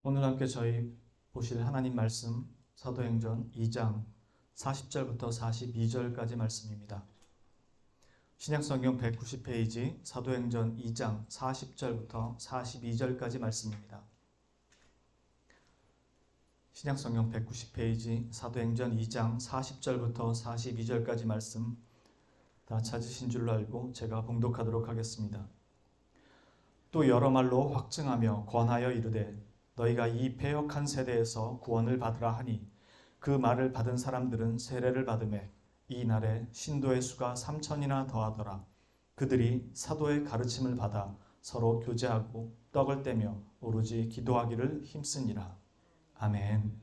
오늘 함께 저희 보실 하나님 말씀 사도행전 2장 40절부터 42절까지 말씀입니다. 신약성경 190페이지 사도행전 2장 40절부터 42절까지 말씀입니다. 신약성경 190페이지 사도행전 2장 40절부터 42절까지 말씀 다 찾으신 줄로 알고 제가 봉독하도록 하겠습니다. 또 여러 말로 확증하며 권하여 이르되 너희가 이 패역한 세대에서 구원을 받으라 하니 그 말을 받은 사람들은 세례를 받으매 이 날에 신도의 수가 3천이나 더하더라. 그들이 사도의 가르침을 받아 서로 교제하고 떡을 떼며 오로지 기도하기를 힘쓰니라. 아멘.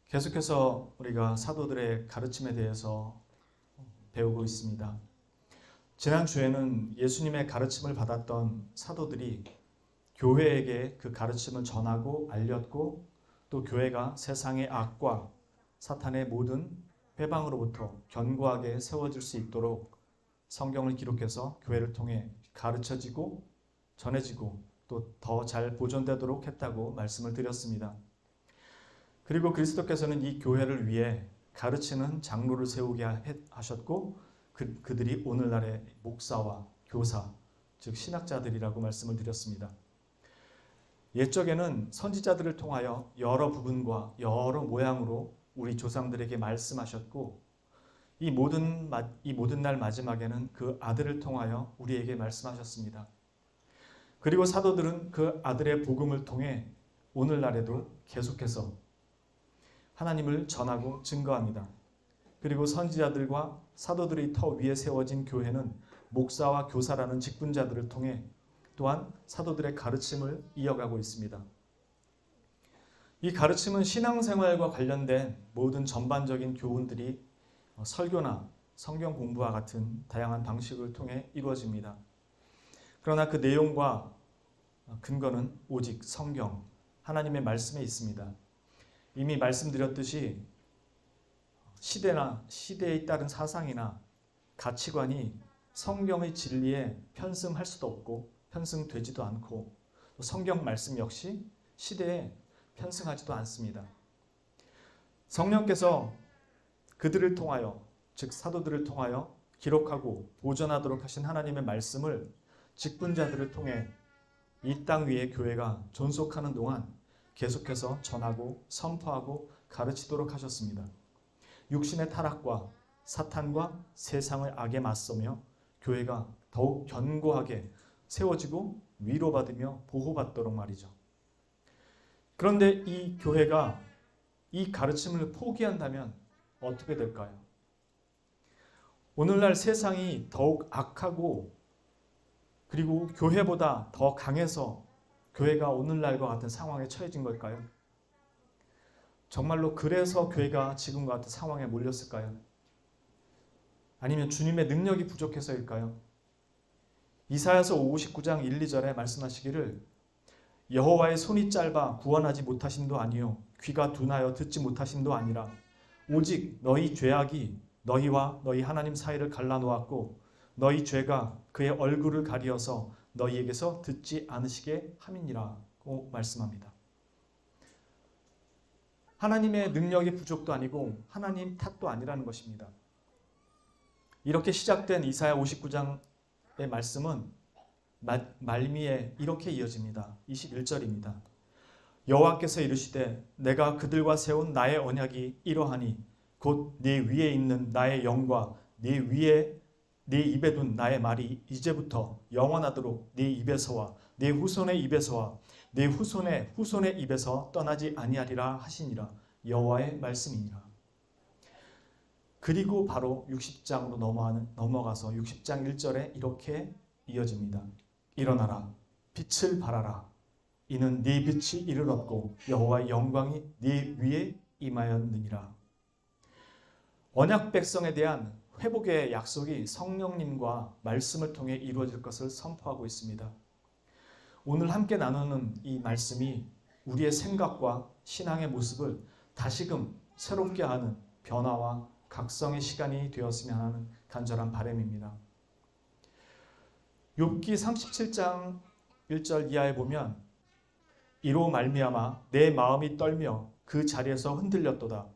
계속해서 우리가 사도들의 가르침에 대해서 배우고 있습니다. 지난 주에는 예수님의 가르침을 받았던 사도들이 교회에게 그 가르침을 전하고 알렸고 또 교회가 세상의 악과 사탄의 모든 회방으로부터 견고하게 세워질 수 있도록 성경을 기록해서 교회를 통해 가르쳐지고 전해지고 또 더 잘 보존되도록 했다고 말씀을 드렸습니다. 그리고 그리스도께서는 이 교회를 위해 가르치는 장로를 세우게 하셨고 그들이 오늘날의 목사와 교사, 즉 신학자들이라고 말씀을 드렸습니다. 옛적에는 선지자들을 통하여 여러 부분과 여러 모양으로 우리 조상들에게 말씀하셨고 이 모든 날 마지막에는 그 아들을 통하여 우리에게 말씀하셨습니다. 그리고 사도들은 그 아들의 복음을 통해 오늘날에도 계속해서 하나님을 전하고 증거합니다. 그리고 선지자들과 사도들의 터 위에 세워진 교회는 목사와 교사라는 직분자들을 통해 또한 사도들의 가르침을 이어가고 있습니다. 이 가르침은 신앙생활과 관련된 모든 전반적인 교훈들이 설교나 성경 공부와 같은 다양한 방식을 통해 이루어집니다. 그러나 그 내용과 근거는 오직 성경, 하나님의 말씀에 있습니다. 이미 말씀드렸듯이 시대에 따른 사상이나 가치관이 성경의 진리에 편승할 수도 없고 편승되지도 않고 성경 말씀 역시 시대에 편승하지도 않습니다. 성령께서 그들을 통하여, 즉 사도들을 통하여 기록하고 보존하도록 하신 하나님의 말씀을 직분자들을 통해 이 땅 위에 교회가 존속하는 동안 계속해서 전하고 선포하고 가르치도록 하셨습니다. 육신의 타락과 사탄과 세상의 악에 맞서며 교회가 더욱 견고하게 세워지고 위로받으며 보호받도록 말이죠. 그런데 이 교회가 이 가르침을 포기한다면 어떻게 될까요? 오늘날 세상이 더욱 악하고 그리고 교회보다 더 강해서 교회가 오늘날과 같은 상황에 처해진 걸까요? 정말로 그래서 교회가 지금과 같은 상황에 몰렸을까요? 아니면 주님의 능력이 부족해서일까요? 이사야서 59장 1, 2절에 말씀하시기를 여호와의 손이 짧아 구원하지 못하심도 아니요 귀가 둔하여 듣지 못하심도 아니라 오직 너희 죄악이 너희와 너희 하나님 사이를 갈라놓았고 너희 죄가 그의 얼굴을 가리어서 너희에게서 듣지 않으시게 함이니라고 말씀합니다. 하나님의 능력이 부족도 아니고 하나님 탓도 아니라는 것입니다. 이렇게 시작된 이사야 59장의 말씀은 말미에 이렇게 이어집니다. 21절입니다. 여호와께서 이르시되 내가 그들과 세운 나의 언약이 이러하니 곧 네 위에 있는 나의 영과 네 입에 둔 나의 말이 이제부터 영원하도록 네 입에서와 네 후손의 입에서와 네 후손의 입에서 떠나지 아니하리라 하시니라. 여호와의 말씀이니라. 그리고 바로 60장으로 넘어가서 60장 1절에 이렇게 이어집니다. 일어나라 빛을 발하라 이는 네 빛이 이르렀고 여호와의 영광이 네 위에 임하였느니라. 언약 백성에 대한 회복의 약속이 성령님과 말씀을 통해 이루어질 것을 선포하고 있습니다. 오늘 함께 나누는 이 말씀이 우리의 생각과 신앙의 모습을 다시금 새롭게 하는 변화와 각성의 시간이 되었으면 하는 간절한 바람입니다. 욥기 37장 1절 이하에 보면 이로 말미암아 내 마음이 떨며 그 자리에서 흔들렸도다.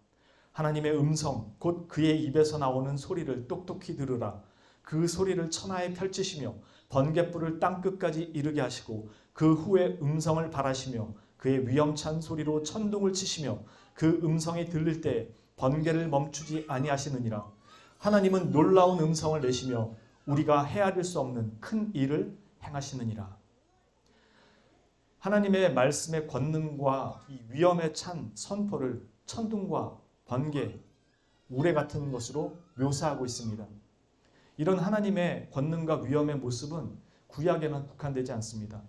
하나님의 음성 곧 그의 입에서 나오는 소리를 똑똑히 들으라. 그 소리를 천하에 펼치시며 번갯불을 땅끝까지 이르게 하시고 그 후에 음성을 발하시며 그의 위엄찬 소리로 천둥을 치시며 그 음성이 들릴 때 번개를 멈추지 아니하시느니라. 하나님은 놀라운 음성을 내시며 우리가 헤아릴 수 없는 큰 일을 행하시느니라. 하나님의 말씀의 권능과 이 위엄에 찬 선포를 천둥과 번개, 우레 같은 것으로 묘사하고 있습니다. 이런 하나님의 권능과 위엄의 모습은 구약에만 국한되지 않습니다.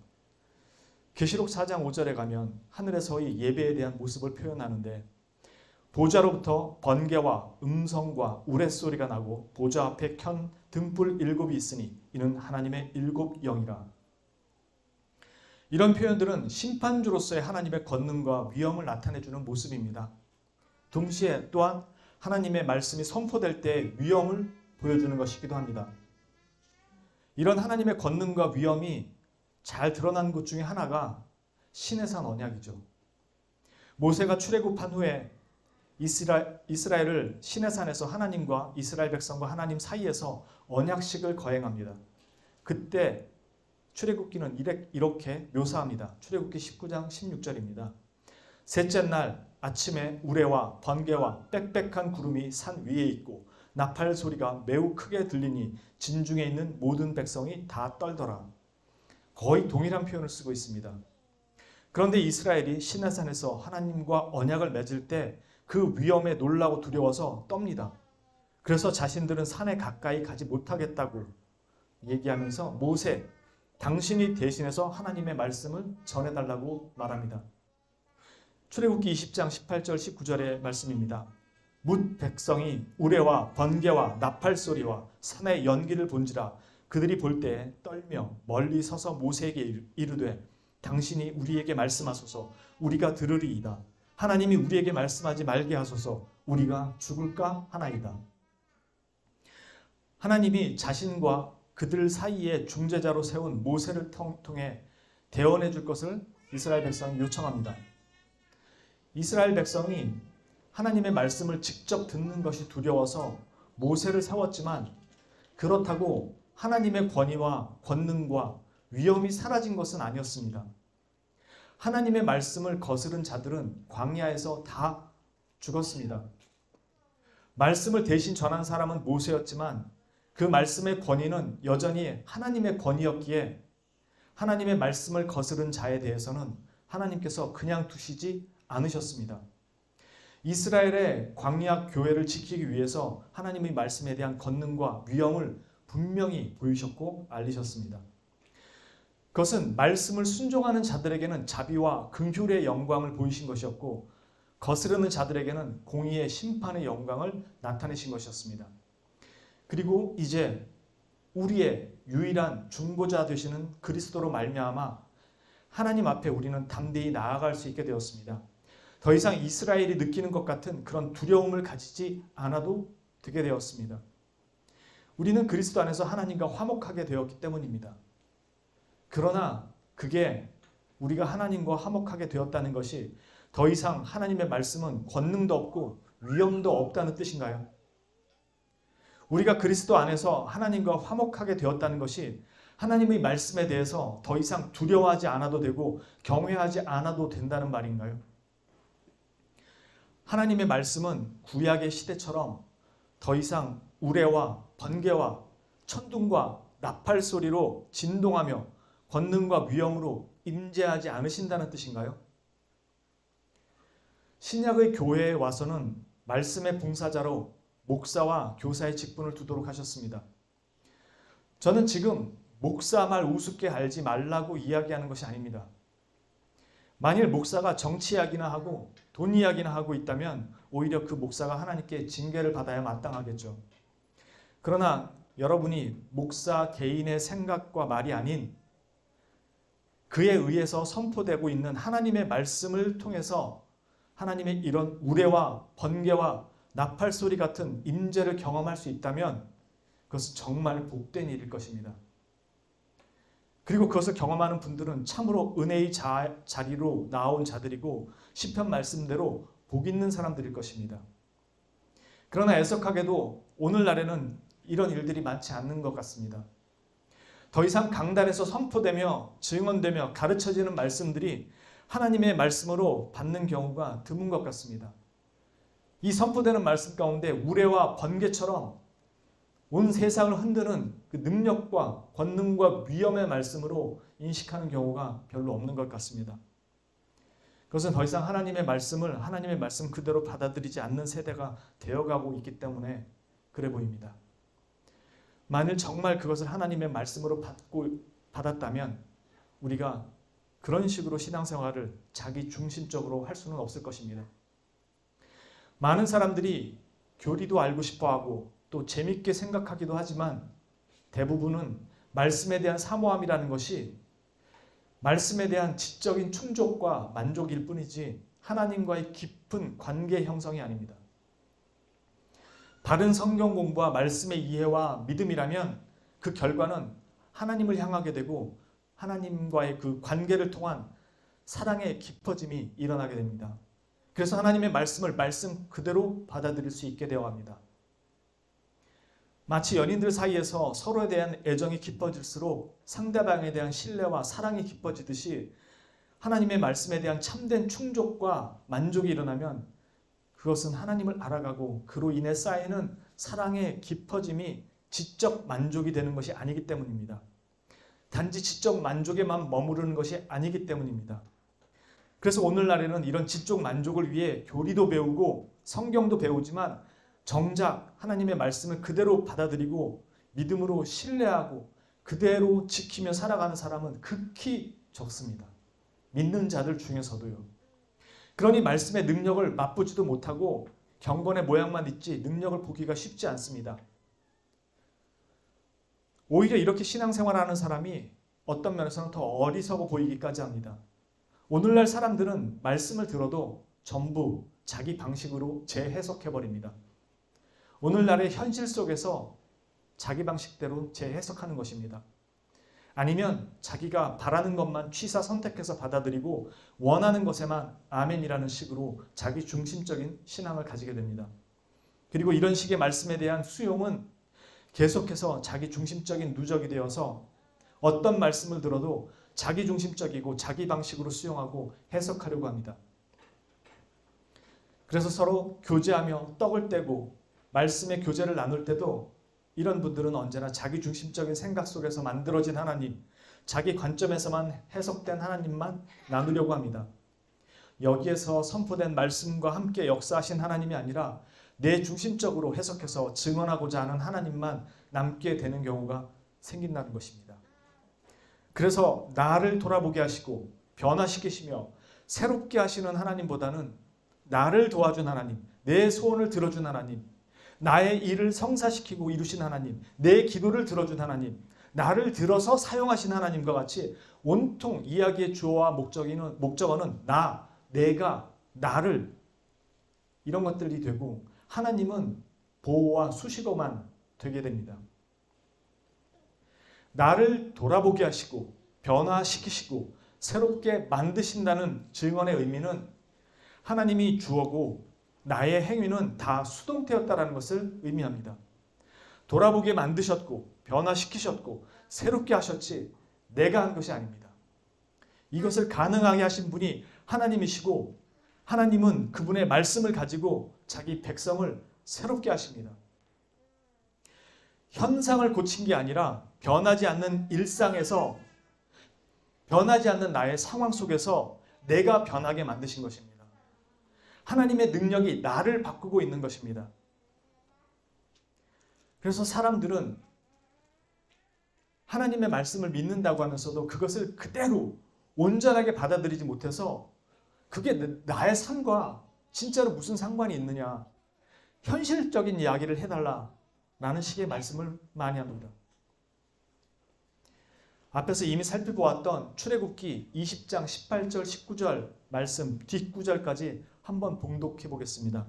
계시록 4장 5절에 가면 하늘에서의 예배에 대한 모습을 표현하는데 보좌로부터 번개와 음성과 우레소리가 나고 보좌 앞에 켠 등불 7이 있으니 이는 하나님의 7 영이라. 이런 표현들은 심판주로서의 하나님의 권능과 위엄을 나타내주는 모습입니다. 동시에 또한 하나님의 말씀이 선포될 때 위엄을 보여주는 것이기도 합니다. 이런 하나님의 권능과 위엄이 잘 드러난 것 중에 하나가 시내산 언약이죠. 모세가 출애굽한 후에 이스라엘을 시내산에서 하나님과 이스라엘 백성과 하나님 사이에서 언약식을 거행합니다. 그때 출애굽기는 이렇게 묘사합니다. 출애굽기 19장 16절입니다. 셋째 날 아침에 우레와 번개와 빽빽한 구름이 산 위에 있고 나팔 소리가 매우 크게 들리니 진중에 있는 모든 백성이 다 떨더라. 거의 동일한 표현을 쓰고 있습니다. 그런데 이스라엘이 시내산에서 하나님과 언약을 맺을 때 그 위엄에 놀라고 두려워서 떱니다. 그래서 자신들은 산에 가까이 가지 못하겠다고 얘기하면서 모세, 당신이 대신해서 하나님의 말씀을 전해달라고 말합니다. 출애굽기 20장 18절 19절의 말씀입니다. 뭇 백성이 우레와 번개와 나팔 소리와 산의 연기를 본지라 그들이 볼 때 떨며 멀리 서서 모세에게 이르되 당신이 우리에게 말씀하소서 우리가 들으리이다. 하나님이 우리에게 말씀하지 말게 하소서 우리가 죽을까 하나이다. 하나님이 자신과 그들 사이에 중재자로 세운 모세를 통해 대언해 줄 것을 이스라엘 백성이 요청합니다. 이스라엘 백성이 하나님의 말씀을 직접 듣는 것이 두려워서 모세를 세웠지만 그렇다고 하나님의 권위와 권능과 위엄이 사라진 것은 아니었습니다. 하나님의 말씀을 거스른 자들은 광야에서 다 죽었습니다. 말씀을 대신 전한 사람은 모세였지만 그 말씀의 권위는 여전히 하나님의 권위였기에 하나님의 말씀을 거스른 자에 대해서는 하나님께서 그냥 두시지 않으셨습니다. 이스라엘의 광야 교회를 지키기 위해서 하나님의 말씀에 대한 권능과 위엄을 분명히 보이셨고 알리셨습니다. 그것은 말씀을 순종하는 자들에게는 자비와 긍휼의 영광을 보이신 것이었고 거스르는 자들에게는 공의의 심판의 영광을 나타내신 것이었습니다. 그리고 이제 우리의 유일한 중보자 되시는 그리스도로 말미암아 하나님 앞에 우리는 담대히 나아갈 수 있게 되었습니다. 더 이상 이스라엘이 느끼는 것 같은 그런 두려움을 가지지 않아도 되게 되었습니다. 우리는 그리스도 안에서 하나님과 화목하게 되었기 때문입니다. 그러나 그게 우리가 하나님과 화목하게 되었다는 것이 더 이상 하나님의 말씀은 권능도 없고 위엄도 없다는 뜻인가요? 우리가 그리스도 안에서 하나님과 화목하게 되었다는 것이 하나님의 말씀에 대해서 더 이상 두려워하지 않아도 되고 경외하지 않아도 된다는 말인가요? 하나님의 말씀은 구약의 시대처럼 더 이상 우레와 번개와 천둥과 나팔 소리로 진동하며 권능과 위엄으로 임재하지 않으신다는 뜻인가요? 신약의 교회에 와서는 말씀의 봉사자로 목사와 교사의 직분을 두도록 하셨습니다. 저는 지금 목사 말 우습게 알지 말라고 이야기하는 것이 아닙니다. 만일 목사가 정치 이야기나 하고 돈 이야기나 하고 있다면 오히려 그 목사가 하나님께 징계를 받아야 마땅하겠죠. 그러나 여러분이 목사 개인의 생각과 말이 아닌 그에 의해서 선포되고 있는 하나님의 말씀을 통해서 하나님의 이런 우레와 번개와 나팔 소리 같은 임재를 경험할 수 있다면 그것은 정말 복된 일일 것입니다. 그리고 그것을 경험하는 분들은 참으로 은혜의 자리로 나온 자들이고 시편 말씀대로 복 있는 사람들일 것입니다. 그러나 애석하게도 오늘날에는 이런 일들이 많지 않는 것 같습니다. 더 이상 강단에서 선포되며 증언되며 가르쳐지는 말씀들이 하나님의 말씀으로 받는 경우가 드문 것 같습니다. 이 선포되는 말씀 가운데 우레와 번개처럼 온 세상을 흔드는 그 능력과 권능과 위엄의 말씀으로 인식하는 경우가 별로 없는 것 같습니다. 그것은 더 이상 하나님의 말씀을 하나님의 말씀 그대로 받아들이지 않는 세대가 되어가고 있기 때문에 그래 보입니다. 만일 정말 그것을 하나님의 말씀으로 받았다면 우리가 그런 식으로 신앙생활을 자기 중심적으로 할 수는 없을 것입니다. 많은 사람들이 교리도 알고 싶어하고 또 재밌게 생각하기도 하지만 대부분은 말씀에 대한 사모함이라는 것이 말씀에 대한 지적인 충족과 만족일 뿐이지 하나님과의 깊은 관계 형성이 아닙니다. 바른 성경 공부와 말씀의 이해와 믿음이라면 그 결과는 하나님을 향하게 되고 하나님과의 그 관계를 통한 사랑의 깊어짐이 일어나게 됩니다. 그래서 하나님의 말씀을 말씀 그대로 받아들일 수 있게 되어 갑니다. 마치 연인들 사이에서 서로에 대한 애정이 깊어질수록 상대방에 대한 신뢰와 사랑이 깊어지듯이 하나님의 말씀에 대한 참된 충족과 만족이 일어나면 그것은 하나님을 알아가고 그로 인해 쌓이는 사랑의 깊어짐이 지적 만족이 되는 것이 아니기 때문입니다. 단지 지적 만족에만 머무르는 것이 아니기 때문입니다. 그래서 오늘날에는 이런 지적 만족을 위해 교리도 배우고 성경도 배우지만 정작 하나님의 말씀을 그대로 받아들이고 믿음으로 신뢰하고 그대로 지키며 살아가는 사람은 극히 적습니다. 믿는 자들 중에서도요. 그러니 말씀의 능력을 맛보지도 못하고 경건의 모양만 있지 능력을 보기가 쉽지 않습니다. 오히려 이렇게 신앙생활하는 사람이 어떤 면에서는 더 어리석어 보이기까지 합니다. 오늘날 사람들은 말씀을 들어도 전부 자기 방식으로 재해석해버립니다. 오늘날의 현실 속에서 자기 방식대로 재해석하는 것입니다. 아니면 자기가 바라는 것만 취사 선택해서 받아들이고 원하는 것에만 아멘이라는 식으로 자기 중심적인 신앙을 가지게 됩니다. 그리고 이런 식의 말씀에 대한 수용은 계속해서 자기 중심적인 누적이 되어서 어떤 말씀을 들어도 자기 중심적이고 자기 방식으로 수용하고 해석하려고 합니다. 그래서 서로 교제하며 떡을 떼고 말씀의 교제를 나눌 때도 이런 분들은 언제나 자기 중심적인 생각 속에서 만들어진 하나님, 자기 관점에서만 해석된 하나님만 나누려고 합니다. 여기에서 선포된 말씀과 함께 역사하신 하나님이 아니라 내 중심적으로 해석해서 증언하고자 하는 하나님만 남게 되는 경우가 생긴다는 것입니다. 그래서 나를 돌아보게 하시고 변화시키시며 새롭게 하시는 하나님보다는 나를 도와준 하나님, 내 소원을 들어준 하나님, 나의 일을 성사시키고 이루신 하나님, 내 기도를 들어준 하나님, 나를 들어서 사용하신 하나님과 같이 온통 이야기의 주어와 목적어는 나, 내가, 나를 이런 것들이 되고 하나님은 보호와 수식어만 되게 됩니다. 나를 돌아보게 하시고 변화시키시고 새롭게 만드신다는 증언의 의미는 하나님이 주어고 나의 행위는 다 수동태였다라는 것을 의미합니다. 돌아보게 만드셨고 변화시키셨고 새롭게 하셨지 내가 한 것이 아닙니다. 이것을 가능하게 하신 분이 하나님이시고 하나님은 그분의 말씀을 가지고 자기 백성을 새롭게 하십니다. 현상을 고친 게 아니라 변하지 않는 일상에서 변하지 않는 나의 상황 속에서 내가 변하게 만드신 것입니다. 하나님의 능력이 나를 바꾸고 있는 것입니다. 그래서 사람들은 하나님의 말씀을 믿는다고 하면서도 그것을 그대로 온전하게 받아들이지 못해서 그게 나의 삶과 진짜로 무슨 상관이 있느냐, 현실적인 이야기를 해달라라는 식의 말씀을 많이 합니다. 앞에서 이미 살펴보았던 출애굽기 20장 18절 19절 말씀 뒷구절까지 한번 봉독해 보겠습니다.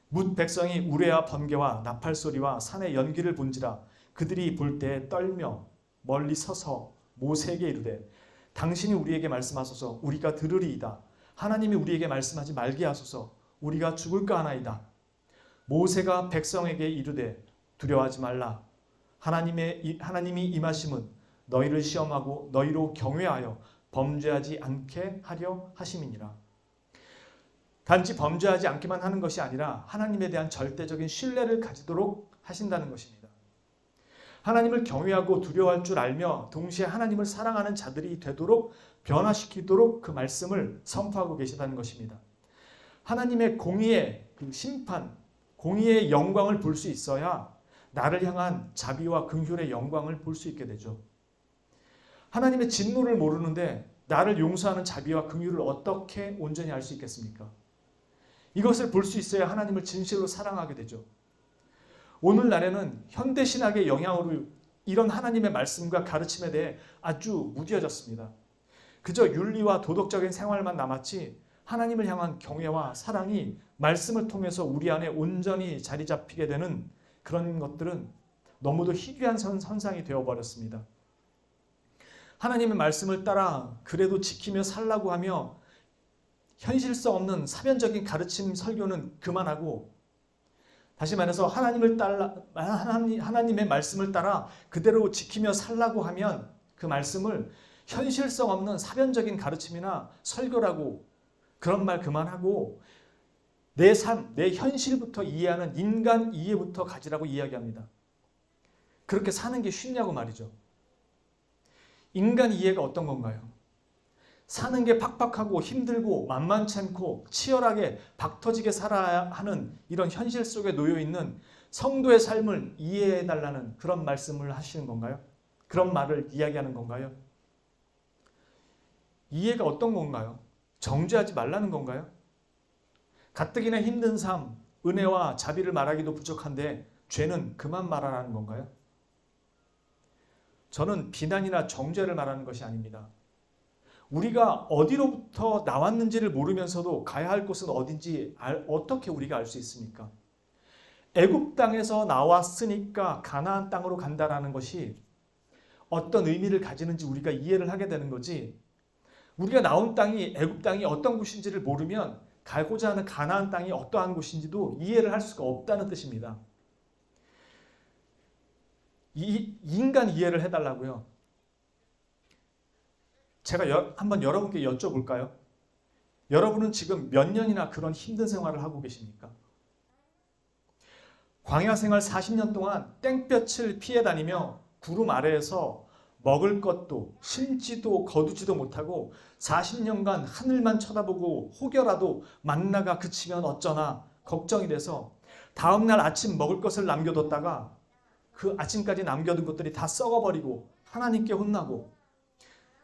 뭇 백성이 우레와 번개와 나팔 소리와 산의 연기를 본지라 그들이 볼 때 떨며 멀리 서서 모세에게 이르되 당신이 우리에게 말씀하소서 우리가 들으리이다. 하나님이 우리에게 말씀하지 말게 하소서 우리가 죽을까 하나이다. 모세가 백성에게 이르되 두려워하지 말라. 하나님이 임하심은 너희를 시험하고 너희로 경외하여 범죄하지 않게 하려 하심이니라. 단지 범죄하지 않기만 하는 것이 아니라 하나님에 대한 절대적인 신뢰를 가지도록 하신다는 것입니다. 하나님을 경외하고 두려워할 줄 알며 동시에 하나님을 사랑하는 자들이 되도록 변화시키도록 그 말씀을 선포하고 계시다는 것입니다. 하나님의 공의의 그 심판, 공의의 영광을 볼 수 있어야 나를 향한 자비와 긍휼의 영광을 볼 수 있게 되죠. 하나님의 진노를 모르는데 나를 용서하는 자비와 긍휼을 어떻게 온전히 알 수 있겠습니까? 이것을 볼 수 있어야 하나님을 진실로 사랑하게 되죠. 오늘날에는 현대신학의 영향으로 이런 하나님의 말씀과 가르침에 대해 아주 무뎌졌습니다. 그저 윤리와 도덕적인 생활만 남았지 하나님을 향한 경외와 사랑이 말씀을 통해서 우리 안에 온전히 자리 잡히게 되는 그런 것들은 너무도 희귀한 선상이 되어버렸습니다. 하나님의 말씀을 따라 그래도 지키며 살라고 하며 현실성 없는 사변적인 가르침 설교는 그만하고, 다시 말해서 하나님의 말씀을 따라 그대로 지키며 살라고 하면 그 말씀을 현실성 없는 사변적인 가르침이나 설교라고, 그런 말 그만하고 내 삶, 내 현실부터 이해하는 인간 이해부터 가지라고 이야기합니다. 그렇게 사는 게 쉽냐고 말이죠. 인간 이해가 어떤 건가요? 사는 게 팍팍하고 힘들고 만만치 않고 치열하게 박터지게 살아야 하는 이런 현실 속에 놓여있는 성도의 삶을 이해해달라는 그런 말씀을 하시는 건가요? 그런 말을 이야기하는 건가요? 이해가 어떤 건가요? 정죄하지 말라는 건가요? 가뜩이나 힘든 삶, 은혜와 자비를 말하기도 부족한데 죄는 그만 말하라는 건가요? 저는 비난이나 정죄를 말하는 것이 아닙니다. 우리가 어디로부터 나왔는지를 모르면서도 가야 할 곳은 어딘지 어떻게 우리가 알 수 있습니까? 애굽 땅에서 나왔으니까 가나안 땅으로 간다라는 것이 어떤 의미를 가지는지 우리가 이해를 하게 되는 거지, 우리가 나온 땅이 애굽 땅이 어떤 곳인지를 모르면 가고자 하는 가나안 땅이 어떠한 곳인지도 이해를 할 수가 없다는 뜻입니다. 이 인간 이해를 해달라고요. 제가 한번 여러분께 여쭤볼까요? 여러분은 지금 몇 년이나 그런 힘든 생활을 하고 계십니까? 광야 생활 40년 동안 땡볕을 피해 다니며 구름 아래에서 먹을 것도 심지도 거두지도 못하고 40년간 하늘만 쳐다보고 혹여라도 만나가 그치면 어쩌나 걱정이 돼서 다음날 아침 먹을 것을 남겨뒀다가 그 아침까지 남겨둔 것들이 다 썩어버리고 하나님께 혼나고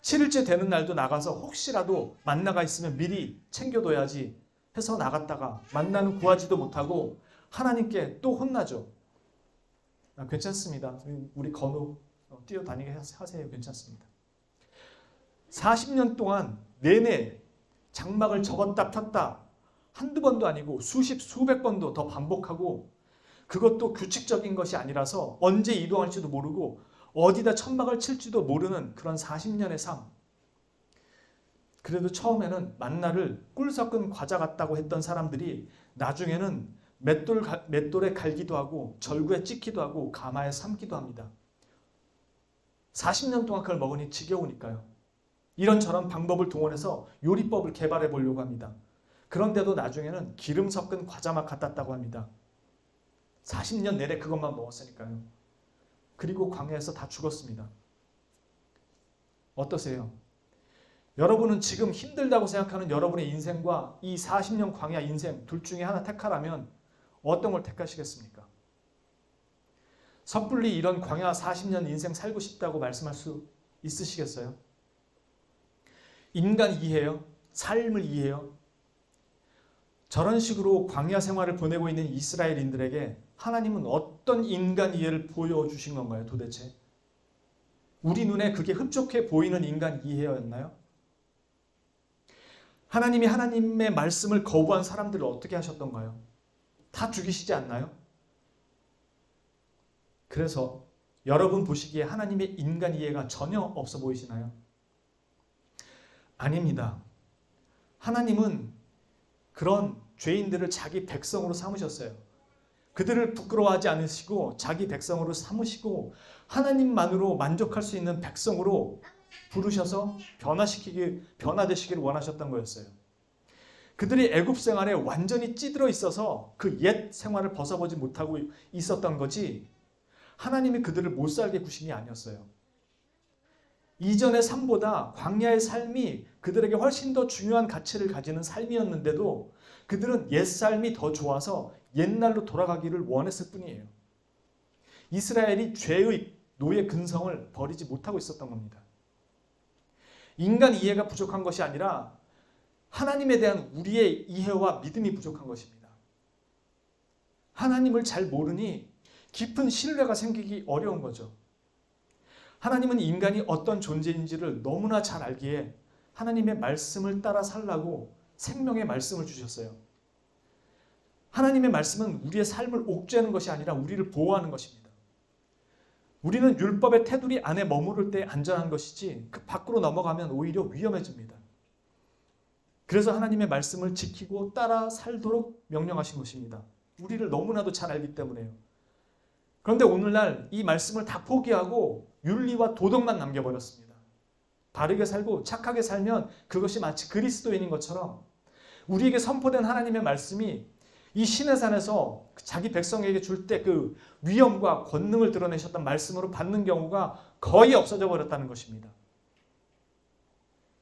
7일째 되는 날도 나가서 혹시라도 만나가 있으면 미리 챙겨둬야지 해서 나갔다가 만나는 구하지도 못하고 하나님께 또 혼나죠. 괜찮습니다. 우리 건우 뛰어다니게 하세요. 괜찮습니다. 40년 동안 내내 장막을 접었다 폈다 한두 번도 아니고 수백 번도 더 반복하고, 그것도 규칙적인 것이 아니라서 언제 이동할지도 모르고 어디다 천막을 칠지도 모르는 그런 40년의 삶. 그래도 처음에는 만나를 꿀 섞은 과자 같다고 했던 사람들이 나중에는 맷돌에 갈기도 하고 절구에 찍기도 하고 가마에 삶기도 합니다. 40년 동안 그걸 먹으니 지겨우니까요. 이런저런 방법을 동원해서 요리법을 개발해 보려고 합니다. 그런데도 나중에는 기름 섞은 과자만 갖다 고 합니다. 40년 내내 그것만 먹었으니까요. 그리고 광야에서 다 죽었습니다. 어떠세요? 여러분은 지금 힘들다고 생각하는 여러분의 인생과 이 40년 광야 인생 둘 중에 하나 택하라면 어떤 걸 택하시겠습니까? 섣불리 이런 광야 40년 인생 살고 싶다고 말씀할 수 있으시겠어요? 인간 이해요? 삶을 이해요? 저런 식으로 광야 생활을 보내고 있는 이스라엘인들에게 하나님은 어떤 인간 이해를 보여주신 건가요, 도대체? 우리 눈에 그게 흡족해 보이는 인간 이해였나요? 하나님이 하나님의 말씀을 거부한 사람들을 어떻게 하셨던가요? 다 죽이시지 않나요? 그래서 여러분 보시기에 하나님의 인간 이해가 전혀 없어 보이시나요? 아닙니다. 하나님은 그런 죄인들을 자기 백성으로 삼으셨어요. 그들을 부끄러워하지 않으시고 자기 백성으로 삼으시고 하나님만으로 만족할 수 있는 백성으로 부르셔서 변화되시기를 원하셨던 거였어요. 그들이 애굽 생활에 완전히 찌들어 있어서 그 옛 생활을 벗어보지 못하고 있었던 거지 하나님이 그들을 못 살게 구심이 아니었어요. 이전의 삶보다 광야의 삶이 그들에게 훨씬 더 중요한 가치를 가지는 삶이었는데도 그들은 옛 삶이 더 좋아서 옛날로 돌아가기를 원했을 뿐이에요. 이스라엘이 죄의 노예 근성을 버리지 못하고 있었던 겁니다. 인간 이해가 부족한 것이 아니라 하나님에 대한 우리의 이해와 믿음이 부족한 것입니다. 하나님을 잘 모르니 깊은 신뢰가 생기기 어려운 거죠. 하나님은 인간이 어떤 존재인지를 너무나 잘 알기에 하나님의 말씀을 따라 살라고 생명의 말씀을 주셨어요. 하나님의 말씀은 우리의 삶을 옥죄하는 것이 아니라 우리를 보호하는 것입니다. 우리는 율법의 테두리 안에 머무를 때 안전한 것이지 그 밖으로 넘어가면 오히려 위험해집니다. 그래서 하나님의 말씀을 지키고 따라 살도록 명령하신 것입니다. 우리를 너무나도 잘 알기 때문에요. 그런데 오늘날 이 말씀을 다 포기하고 윤리와 도덕만 남겨버렸습니다. 바르게 살고 착하게 살면 그것이 마치 그리스도인인 것처럼 우리에게 선포된 하나님의 말씀이 이 시내산에서 자기 백성에게 줄 때 그 위엄과 권능을 드러내셨던 말씀으로 받는 경우가 거의 없어져 버렸다는 것입니다.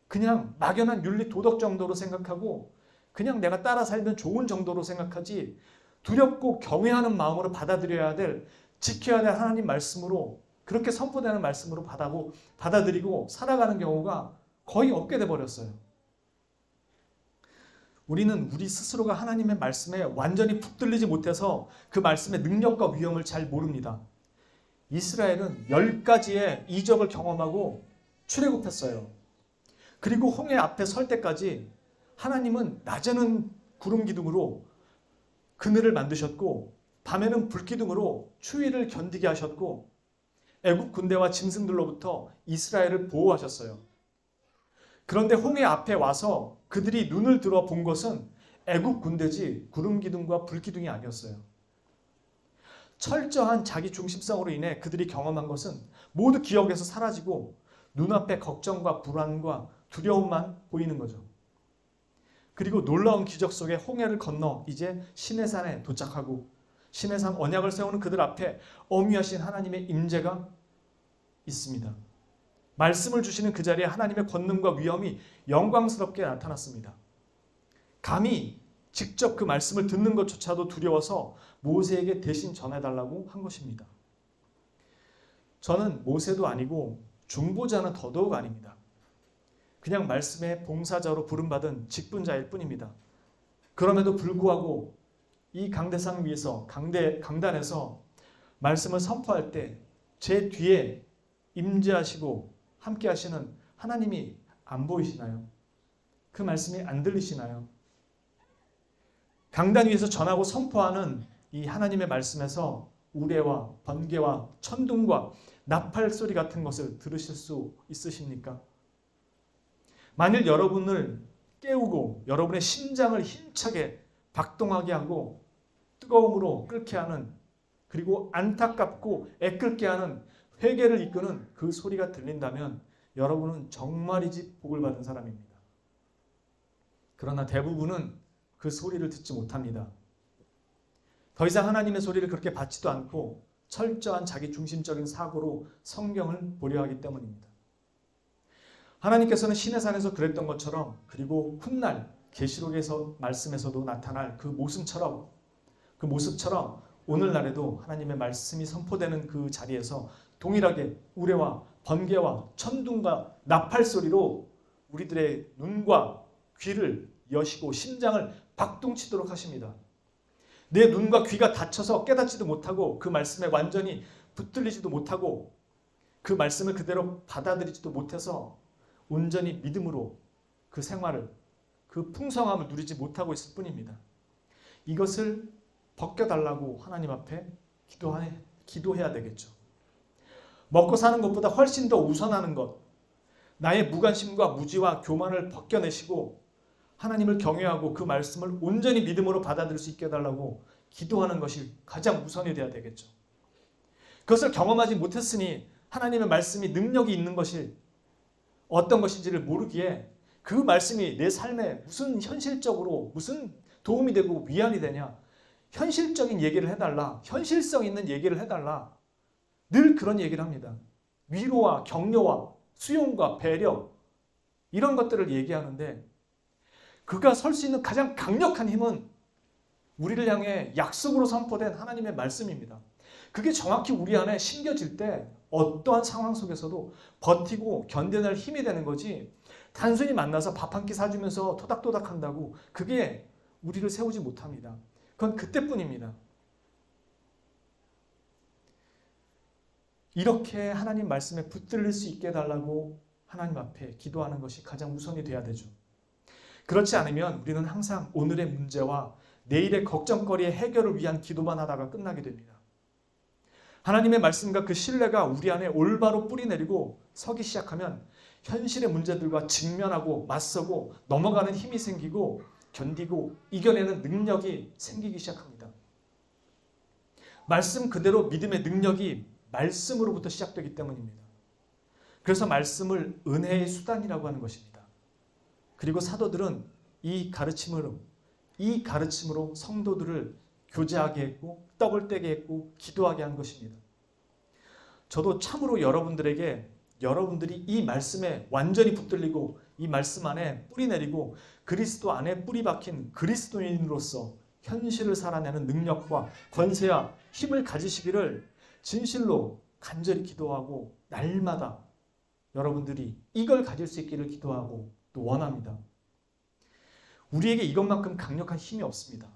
그냥 막연한 윤리 도덕 정도로 생각하고 그냥 내가 따라 살면 좋은 정도로 생각하지 두렵고 경외하는 마음으로 받아들여야 될, 지켜야 될 하나님 말씀으로 그렇게 선포되는 말씀으로 받아들이고 살아가는 경우가 거의 없게 돼버렸어요. 우리는 우리 스스로가 하나님의 말씀에 완전히 붙들리지 못해서 그 말씀의 능력과 위엄을 잘 모릅니다. 이스라엘은 10가지의 이적을 경험하고 출애굽했어요. 그리고 홍해 앞에 설 때까지 하나님은 낮에는 구름 기둥으로 그늘을 만드셨고 밤에는 불 기둥으로 추위를 견디게 하셨고 애굽 군대와 짐승들로부터 이스라엘을 보호하셨어요. 그런데 홍해 앞에 와서 그들이 눈을 들어 본 것은 애굽 군대지 구름 기둥과 불 기둥이 아니었어요. 철저한 자기 중심성으로 인해 그들이 경험한 것은 모두 기억에서 사라지고 눈앞에 걱정과 불안과 두려움만 보이는 거죠. 그리고 놀라운 기적 속에 홍해를 건너 이제 시내산에 도착하고 시내산 언약을 세우는 그들 앞에 어미하신 하나님의 임재가 있습니다. 말씀을 주시는 그 자리에 하나님의 권능과 위엄이 영광스럽게 나타났습니다. 감히 직접 그 말씀을 듣는 것조차도 두려워서 모세에게 대신 전해달라고 한 것입니다. 저는 모세도 아니고 중보자는 더더욱 아닙니다. 그냥 말씀의 봉사자로 부름받은 직분자일 뿐입니다. 그럼에도 불구하고 이 강대상 위에서 강단에서 말씀을 선포할 때 제 뒤에 임재하시고 함께 하시는 하나님이 안 보이시나요? 그 말씀이 안 들리시나요? 강단 위에서 전하고 선포하는 이 하나님의 말씀에서 우레와 번개와 천둥과 나팔 소리 같은 것을 들으실 수 있으십니까? 만일 여러분을 깨우고 여러분의 심장을 힘차게 박동하게 하고 뜨거움으로 끓게 하는, 그리고 안타깝고 애끓게 하는 회개를 이끄는 그 소리가 들린다면 여러분은 정말이지 복을 받은 사람입니다. 그러나 대부분은 그 소리를 듣지 못합니다. 더 이상 하나님의 소리를 그렇게 받지도 않고 철저한 자기 중심적인 사고로 성경을 보려 하기 때문입니다. 하나님께서는 시내산에서 그랬던 것처럼, 그리고 훗날 계시록에서 말씀에서도 나타날 그 모습처럼 오늘날에도 하나님의 말씀이 선포되는 그 자리에서 동일하게 우레와 번개와 천둥과 나팔 소리로 우리들의 눈과 귀를 여시고 심장을 박동치도록 하십니다. 내 눈과 귀가 닫혀서 깨닫지도 못하고 그 말씀에 완전히 붙들리지도 못하고 그 말씀을 그대로 받아들이지도 못해서 온전히 믿음으로 그 생활을, 그 풍성함을 누리지 못하고 있을 뿐입니다. 이것을 벗겨달라고 하나님 앞에 기도해야 되겠죠. 먹고 사는 것보다 훨씬 더 우선하는 것, 나의 무관심과 무지와 교만을 벗겨내시고 하나님을 경외하고 그 말씀을 온전히 믿음으로 받아들일 수 있게 해달라고 기도하는 것이 가장 우선이 되어야 되겠죠. 그것을 경험하지 못했으니 하나님의 말씀이 능력이 있는 것이 어떤 것인지를 모르기에 그 말씀이 내 삶에 무슨 현실적으로 무슨 도움이 되고 위안이 되냐, 현실적인 얘기를 해달라, 현실성 있는 얘기를 해달라, 늘 그런 얘기를 합니다. 위로와 격려와 수용과 배려, 이런 것들을 얘기하는데 그가 설 수 있는 가장 강력한 힘은 우리를 향해 약속으로 선포된 하나님의 말씀입니다. 그게 정확히 우리 안에 심겨질 때 어떠한 상황 속에서도 버티고 견뎌낼 힘이 되는 거지, 단순히 만나서 밥 한 끼 사주면서 토닥토닥 한다고 그게 우리를 세우지 못합니다. 그건 그때뿐입니다. 이렇게 하나님 말씀에 붙들릴 수 있게 해달라고 하나님 앞에 기도하는 것이 가장 우선이 돼야 되죠. 그렇지 않으면 우리는 항상 오늘의 문제와 내일의 걱정거리의 해결을 위한 기도만 하다가 끝나게 됩니다. 하나님의 말씀과 그 신뢰가 우리 안에 올바로 뿌리내리고 서기 시작하면 현실의 문제들과 직면하고 맞서고 넘어가는 힘이 생기고 견디고 이겨내는 능력이 생기기 시작합니다. 말씀 그대로 믿음의 능력이 말씀으로부터 시작되기 때문입니다. 그래서 말씀을 은혜의 수단이라고 하는 것입니다. 그리고 사도들은 이 가르침으로 성도들을 교제하게 했고 떡을 떼게 했고 기도하게 한 것입니다. 저도 참으로 여러분들이 이 말씀에 완전히 붙들리고 이 말씀 안에 뿌리 내리고 그리스도 안에 뿌리 박힌 그리스도인으로서 현실을 살아내는 능력과 권세와 힘을 가지시기를 진실로 간절히 기도하고 날마다 여러분들이 이걸 가질 수 있기를 기도하고 또 원합니다. 우리에게 이것만큼 강력한 힘이 없습니다.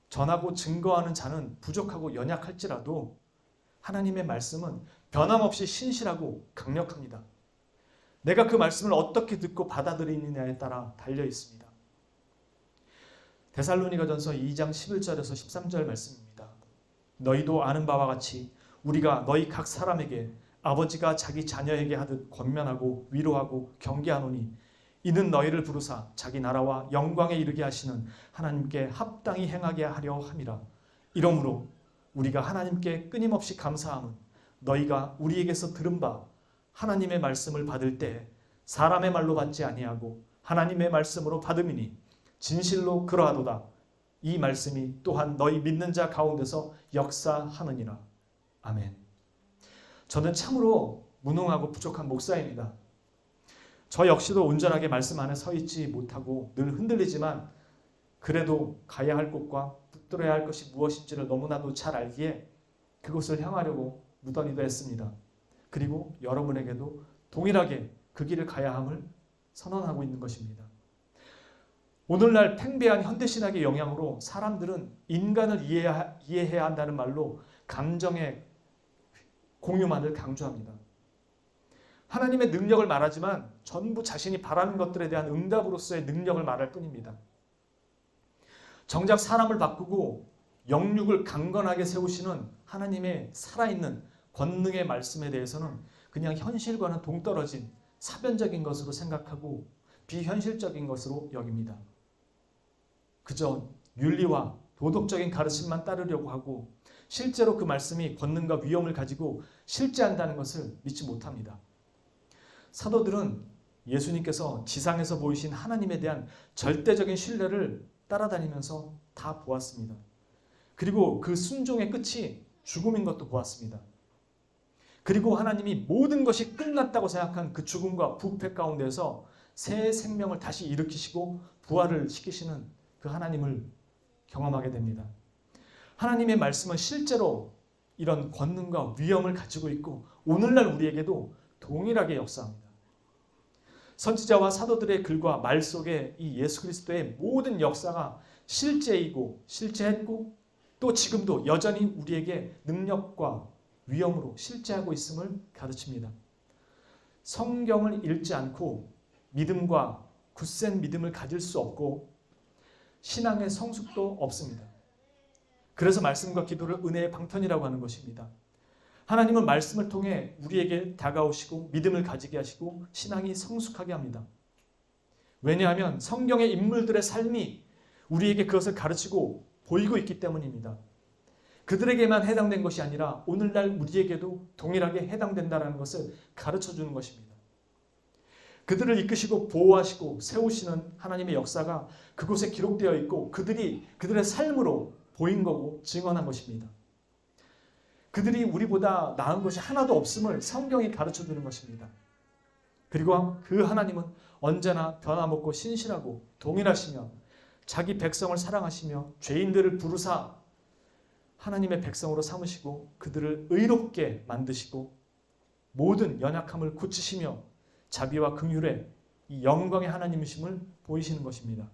전하고 증거하는 자는 부족하고 연약할지라도 하나님의 말씀은 변함없이 신실하고 강력합니다. 내가 그 말씀을 어떻게 듣고 받아들이느냐에 따라 달려 있습니다. 데살로니가전서 2장 11절에서 13절 말씀입니다. 너희도 아는 바와 같이 우리가 너희 각 사람에게 아버지가 자기 자녀에게 하듯 권면하고 위로하고 경계하노니 이는 너희를 부르사 자기 나라와 영광에 이르게 하시는 하나님께 합당히 행하게 하려 함이라. 이러므로 우리가 하나님께 끊임없이 감사함은 너희가 우리에게서 들은 바 하나님의 말씀을 받을 때 사람의 말로 받지 아니하고 하나님의 말씀으로 받음이니 진실로 그러하도다. 이 말씀이 또한 너희 믿는 자 가운데서 역사하느니라. 아멘. 저는 참으로 무능하고 부족한 목사입니다. 저 역시도 온전하게 말씀 안에 서 있지 못하고 늘 흔들리지만 그래도 가야 할 곳과 붙들어야 할 것이 무엇인지를 너무나도 잘 알기에 그곳을 향하려고 무던히도 했습니다. 그리고 여러분에게도 동일하게 그 길을 가야 함을 선언하고 있는 것입니다. 오늘날 팽배한 현대신학의 영향으로 사람들은 인간을 이해해야 한다는 말로 감정의 공유만을 강조합니다. 하나님의 능력을 말하지만 전부 자신이 바라는 것들에 대한 응답으로서의 능력을 말할 뿐입니다. 정작 사람을 바꾸고 영육을 강건하게 세우시는 하나님의 살아있는 권능의 말씀에 대해서는 그냥 현실과는 동떨어진 사변적인 것으로 생각하고 비현실적인 것으로 여깁니다. 그저 윤리와 도덕적인 가르침만 따르려고 하고 실제로 그 말씀이 권능과 위엄을 가지고 실제한다는 것을 믿지 못합니다. 사도들은 예수님께서 지상에서 보이신 하나님에 대한 절대적인 신뢰를 따라다니면서 다 보았습니다. 그리고 그 순종의 끝이 죽음인 것도 보았습니다. 그리고 하나님이 모든 것이 끝났다고 생각한 그 죽음과 부패 가운데서 새 생명을 다시 일으키시고 부활을 시키시는 그 하나님을 경험하게 됩니다. 하나님의 말씀은 실제로 이런 권능과 위엄을 가지고 있고 오늘날 우리에게도 동일하게 역사합니다. 선지자와 사도들의 글과 말 속에 이 예수 그리스도의 모든 역사가 실제이고 실제했고 또 지금도 여전히 우리에게 능력과 위엄으로 실제하고 있음을 가르칩니다. 성경을 읽지 않고 믿음과 굳센 믿음을 가질 수 없고 신앙의 성숙도 없습니다. 그래서 말씀과 기도를 은혜의 방편이라고 하는 것입니다. 하나님은 말씀을 통해 우리에게 다가오시고 믿음을 가지게 하시고 신앙이 성숙하게 합니다. 왜냐하면 성경의 인물들의 삶이 우리에게 그것을 가르치고 보이고 있기 때문입니다. 그들에게만 해당된 것이 아니라 오늘날 우리에게도 동일하게 해당된다는 것을 가르쳐주는 것입니다. 그들을 이끄시고 보호하시고 세우시는 하나님의 역사가 그곳에 기록되어 있고 그들의 삶으로 보인 거고 증언한 것입니다. 그들이 우리보다 나은 것이 하나도 없음을 성경이 가르쳐주는 것입니다. 그리고 그 하나님은 언제나 변함없고 신실하고 동일하시며 자기 백성을 사랑하시며 죄인들을 부르사 하나님의 백성으로 삼으시고 그들을 의롭게 만드시고 모든 연약함을 고치시며 자비와 긍휼의 이 영광의 하나님이심을 보이시는 것입니다.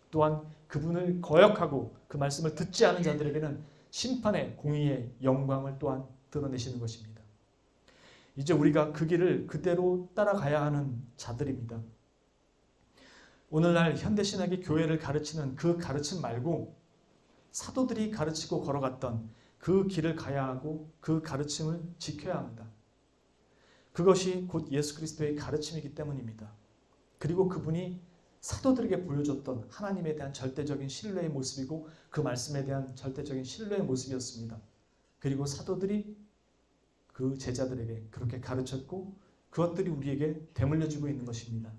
또한 그분을 거역하고 그 말씀을 듣지 않은 자들에게는 심판의 공의의 영광을 또한 드러내시는 것입니다. 이제 우리가 그 길을 그대로 따라가야 하는 자들입니다. 오늘날 현대신학의 교회를 가르치는 그 가르침 말고 사도들이 가르치고 걸어갔던 그 길을 가야 하고 그 가르침을 지켜야 합니다. 그것이 곧 예수 그리스도의 가르침이기 때문입니다. 그리고 그분이 사도들에게 보여줬던 하나님에 대한 절대적인 신뢰의 모습이고 그 말씀에 대한 절대적인 신뢰의 모습이었습니다. 그리고 사도들이 그 제자들에게 그렇게 가르쳤고 그것들이 우리에게 되물려주고 있는 것입니다.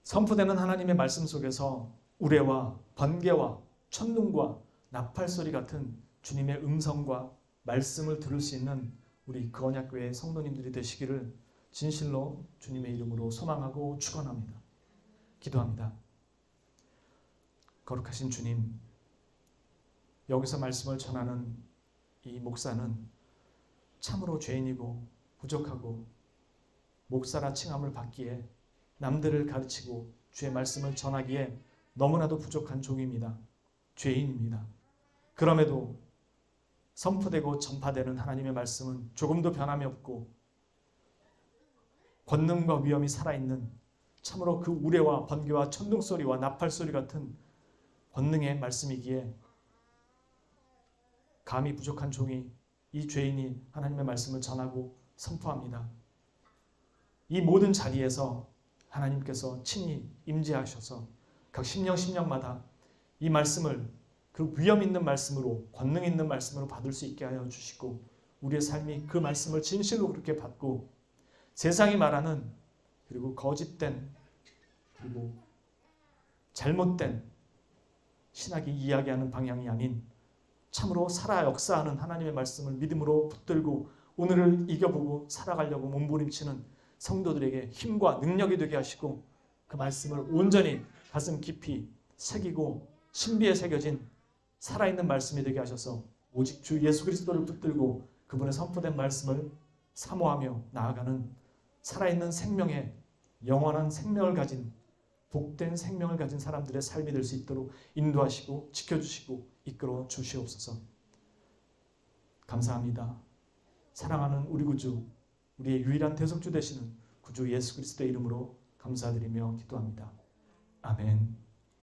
선포되는 하나님의 말씀 속에서 우레와 번개와 천둥과 나팔소리 같은 주님의 음성과 말씀을 들을 수 있는 우리 그언약교회 성도님들이 되시기를 진실로 주님의 이름으로 소망하고 축원합니다. 기도합니다. 거룩하신 주님, 여기서 말씀을 전하는 이 목사는 참으로 죄인이고 부족하고 목사라 칭함을 받기에 남들을 가르치고 주의 말씀을 전하기에 너무나도 부족한 종입니다. 죄인입니다. 그럼에도 선포되고 전파되는 하나님의 말씀은 조금도 변함이 없고 권능과 위엄이 살아있는 참으로 그 우레와 번개와 천둥소리와 나팔소리 같은 권능의 말씀이기에 감히 부족한 종이 이 죄인이 하나님의 말씀을 전하고 선포합니다. 이 모든 자리에서 하나님께서 친히 임재하셔서 각 심령마다 이 말씀을 그 위엄 있는 말씀으로 권능 있는 말씀으로 받을 수 있게 하여 주시고 우리의 삶이 그 말씀을 진실로 그렇게 받고 세상이 말하는 그리고 거짓된 그리고 잘못된 신학이 이야기하는 방향이 아닌 참으로 살아 역사하는 하나님의 말씀을 믿음으로 붙들고 오늘을 이겨보고 살아가려고 몸부림치는 성도들에게 힘과 능력이 되게 하시고 그 말씀을 온전히 가슴 깊이 새기고 신비에 새겨진 살아있는 말씀이 되게 하셔서 오직 주 예수 그리스도를 붙들고 그분의 선포된 말씀을 사모하며 나아가는 살아있는 생명의 영원한 생명을 가진 복된 생명을 가진 사람들의 삶이 될 수 있도록 인도하시고 지켜주시고 이끌어 주시옵소서. 감사합니다. 사랑하는 우리 구주, 우리의 유일한 대속주 되시는 구주 예수 그리스도의 이름으로 감사드리며 기도합니다. 아멘.